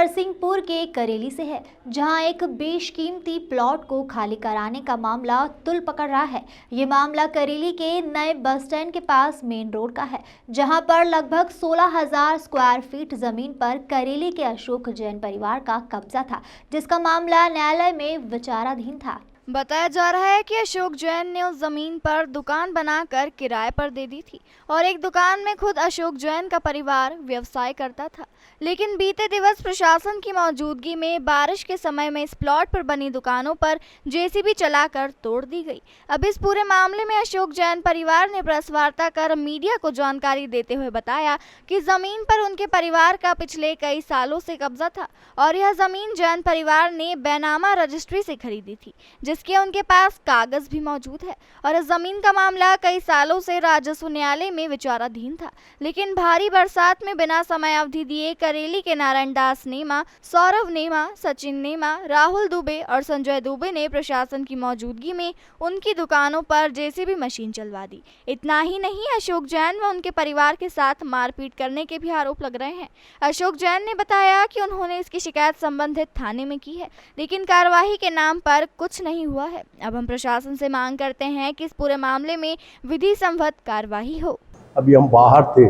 नरसिंहपुर के करेली से है, जहां एक बेशकीमती प्लॉट को खाली कराने का मामला तुल पकड़ रहा है। ये मामला करेली के नए बस स्टैंड के पास मेन रोड का है, जहां पर लगभग 16,000 स्क्वायर फीट जमीन पर करेली के अशोक जैन परिवार का कब्जा था, जिसका मामला न्यायालय में विचाराधीन था। बताया जा रहा है कि अशोक जैन ने उस जमीन पर दुकान बनाकर किराए पर दे दी थी और एक दुकान में खुद अशोक जैन का परिवार व्यवसाय करता था। लेकिन बीते दिवस प्रशासन की मौजूदगी में बारिश के समय में इस प्लॉट पर बनी दुकानों पर जेसीबी चलाकर तोड़ दी गई। अब इस पूरे मामले में अशोक जैन परिवार ने प्रेस वार्ता कर मीडिया को जानकारी देते हुए बताया कि जमीन पर उनके परिवार का पिछले कई सालों से कब्जा था और यह जमीन जैन परिवार ने बैनामा रजिस्ट्री से खरीदी थी, जिसके उनके पास कागज भी मौजूद है। और इस जमीन का मामला कई सालों से राजस्व न्यायालय में विचाराधीन था। लेकिन भारी बरसात में बिना समय अवधि दिए करेली के नारायण दास नेमा, सौरभ नेमा, सचिन नेमा, राहुल दुबे और संजय दुबे ने प्रशासन की मौजूदगी में उनकी दुकानों पर जेसीबी मशीन चलवा दी। इतना ही नहीं, अशोक जैन व उनके परिवार के साथ मारपीट करने के भी आरोप लग रहे हैं। अशोक जैन ने बताया कि उन्होंने इसकी शिकायत संबंधित थाने में की है, लेकिन कार्रवाई के नाम पर कुछ नहीं हुआ है। अब हम प्रशासन से मांग करते हैं कि इस पूरे मामले में विधि सम्मत कार्रवाई हो। अभी हम बाहर थे,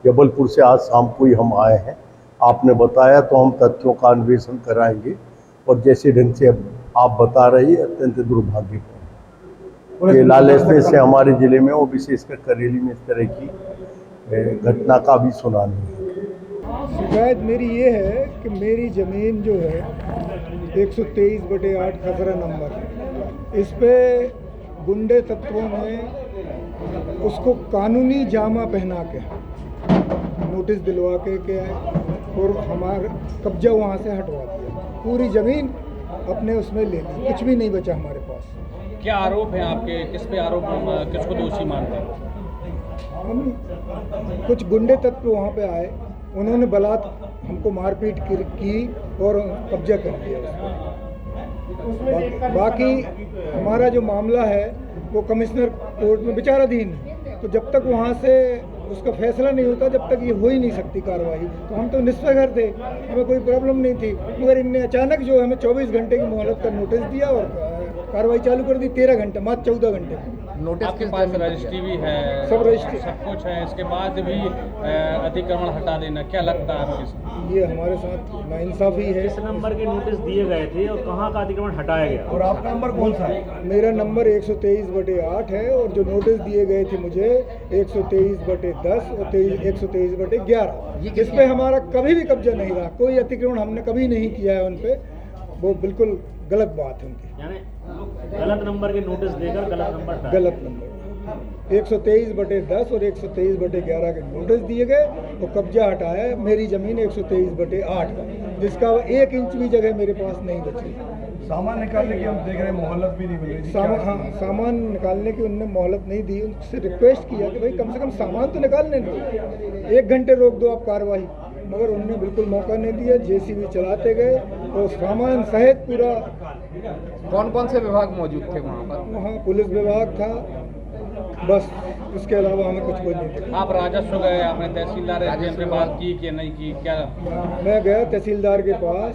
जबलपुर से आज शाम को ही हम आए हैं। आपने बताया तो हम तथ्यों का अन्वेषण कराएंगे और जैसे ढंग से आप बता रही है, अत्यंत दुर्भाग्यपूर्ण ये लालच से हमारे जिले में और विशेषकर करेली में इस तरह की घटना का भी सुना नहीं है। शिकायत मेरी ये है कि मेरी ज़मीन जो है 123/8 खसरा नंबर, इस पे गुंडे तत्वों ने उसको कानूनी जामा पहना के नोटिस दिलवा के और हमारा कब्जा वहाँ से हटवा दिया। पूरी ज़मीन अपने उसमें ले ली, कुछ भी नहीं बचा हमारे पास। क्या आरोप है आपके? किस पे आरोप, किसको दोषी मानते हैं? हम कुछ गुंडे तत्व वहाँ पे आए, उन्होंने बलात् हमको मारपीट की और कब्जा कर दिया। बाकी हमारा जो मामला है वो कमिश्नर कोर्ट में विचाराधीन है, तो जब तक वहाँ से उसका फैसला नहीं होता, जब तक ये हो ही नहीं सकती कार्रवाई। तो हम तो निष्फिक्र थे, हमें कोई प्रॉब्लम नहीं थी, मगर इनने अचानक जो हमें 24 घंटे की मोहलत का नोटिस दिया और कार्रवाई चालू कर दी 13 घंटे, मात्र 14 घंटे। नोटिस आपके पास रजिस्ट्री भी है, सब रजिस्ट्री, सब कुछ है, इसके बाद भी अतिक्रमण हटा देना, क्या लगता है आपके? ये हमारे साथ नाइंसाफी है। किस नंबर के नोटिस दिए गए थे और कहाँ का अतिक्रमण हटाया गया? और आपका नंबर कौन सा है? मेरा नंबर 123/8 है और जो नोटिस दिए गए थे मुझे 123/10 और 123/11, जिस पे हमारा कभी भी कब्जा नहीं रहा, कोई अतिक्रमण हमने कभी नहीं किया है उन पे। वो बिल्कुल गलत बात है उनकी, यानी गलत नंबर के नोटिस देकर गलत नंबर 123/10 और 123/11 के नोटिस दिए गए और कब्जा हटाया है। मेरी ज़मीन 123/8 का, जिसका 1 इंच भी जगह मेरे पास नहीं बची। सामान निकालने की हम देख रहे हैं, मोहलत भी नहीं मिल रही। हाँ, सामान निकालने की उनने मोहलत नहीं दी। उनसे रिक्वेस्ट किया कि भाई कम से कम सामान तो निकालने दो, 1 घंटे रोक दो आप कार्रवाई, मगर उनने बिल्कुल मौका नहीं दिया। जेसीबी चलाते गए और सामान सहित पूरा। कौन कौन से विभाग मौजूद थे वहाँ पर? वहाँ पुलिस विभाग था, बस इसके अलावा हमें कुछ नहीं था। आप राजस्व गए, आपने तहसीलदार से बात की कि नहीं की? क्या? मैं गया तहसीलदार के पास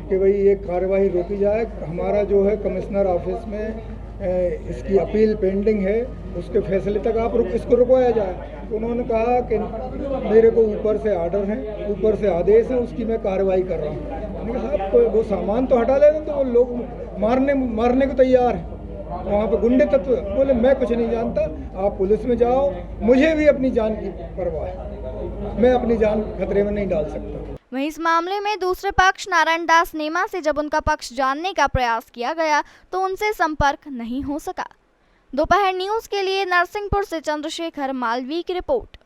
कि भाई ये कार्रवाई रोकी जाए। हमारा जो है कमिश्नर ऑफिस में इसकी अपील पेंडिंग है, उसके फैसले तक आप इसको रुकवाया जाए। तो उन्होंने कहा कि मेरे को ऊपर से आर्डर है, ऊपर से आदेश है, उसकी मैं कार्रवाई कर रहा हूँ। मैंने कहा साहब वो सामान तो हटा लेना, तो वो लोग मारने को तैयार हैं। वहाँ पे गुंडे तत्व बोले मैं कुछ नहीं जानता, आप पुलिस में जाओ, मुझे भी अपनी जान की परवाह है, मैं अपनी जान खतरे में नहीं डाल सकता। वहीं इस मामले में दूसरे पक्ष नारायण दास नेमा से जब उनका पक्ष जानने का प्रयास किया गया तो उनसे संपर्क नहीं हो सका। दोपहर न्यूज़ के लिए नरसिंहपुर से चंद्रशेखर मालवी की रिपोर्ट।